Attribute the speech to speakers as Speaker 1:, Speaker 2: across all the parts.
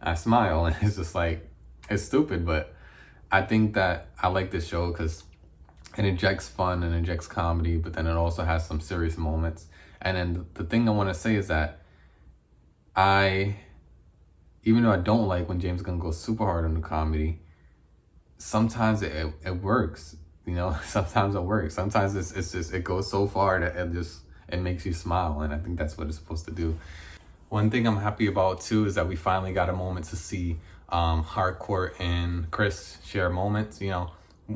Speaker 1: I smile, and it's just like, it's stupid, but I think that I like this show because it injects fun and injects comedy, but then it also has some serious moments. And then the thing I want to say is that I, even though I don't like when James Gunn goes super hard on the comedy, sometimes it works. You know, sometimes it works. Sometimes it's just, it goes so far that it makes you smile, and I think that's what it's supposed to do. One thing I'm happy about too is that we finally got a moment to see Hardcore and Chris share moments. You know,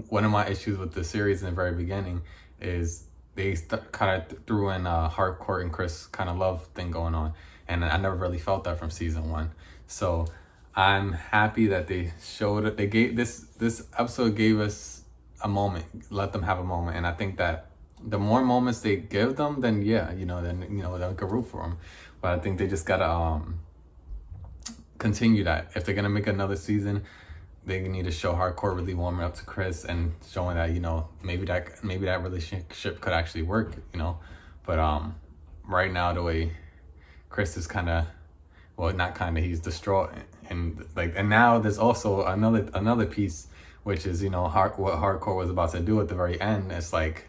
Speaker 1: one of my issues with the series in the very beginning is they kind of threw in Hardcore and Chris kind of love thing going on, and I never really felt that from season one. So I'm happy that they showed it. They gave this episode gave us a moment, let them have a moment, and I think that the more moments they give them, then yeah, then we can root for them. But I think they just gotta continue that. If they're gonna make another season, they need to show Hardcore really warming up to Chris and showing that maybe that relationship could actually work. But right now the way Chris is kind of, well, not kind of, he's distraught, and now there's also another piece, which is what Hardcore was about to do at the very end. It's like,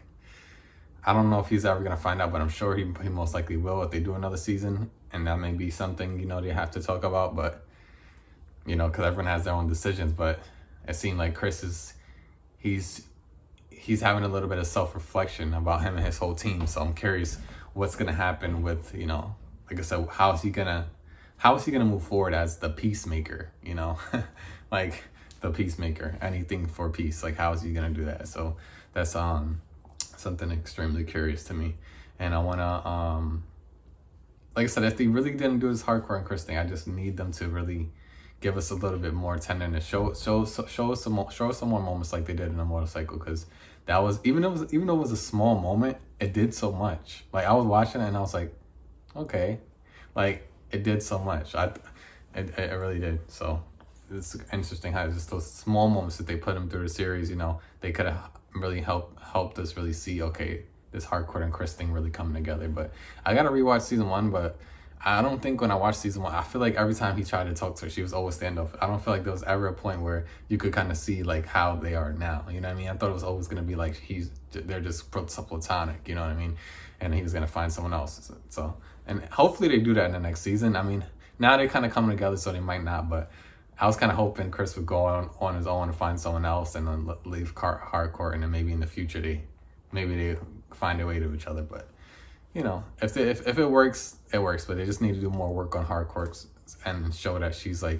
Speaker 1: I don't know if he's ever gonna find out, but I'm sure he most likely will if they do another season, and that may be something they have to talk about. But because everyone has their own decisions. But it seemed like Chris is he's having a little bit of self-reflection about him and his whole team. So I'm curious what's gonna happen with like I said, how is he gonna move forward as the Peacemaker? Like the Peacemaker, anything for peace. Like, how is he gonna do that? So that's something extremely curious to me, and I want to like I said, if they really didn't do this Hardcore and Chris thing, I just need them to really give us a little bit more tenderness, show us some more moments like they did in the motorcycle, because that was, even though it was a small moment, it did so much. Like, I was watching it and I was like, okay, like, it did so much. It really did. So it's interesting how just those small moments that they put them through the series, they could have really helped us really see, okay, this Hardcore and Chris thing really coming together. But I gotta rewatch season one, but I don't think when I watched season one, I feel like every time he tried to talk to her, she was always standoff. I don't feel like there was ever a point where you could kind of see like how they are now. You know what I mean? I thought it was always gonna be like they're just platonic. You know what I mean? And he was gonna find someone else. So, and hopefully they do that in the next season. I mean, now they're kind of coming together, so they might not. But I was kind of hoping Chris would go on his own and find someone else, and then leave Hardcore, and then maybe in the future they find a way to each other. But if it works, it works. But they just need to do more work on Hardcore and show that she's like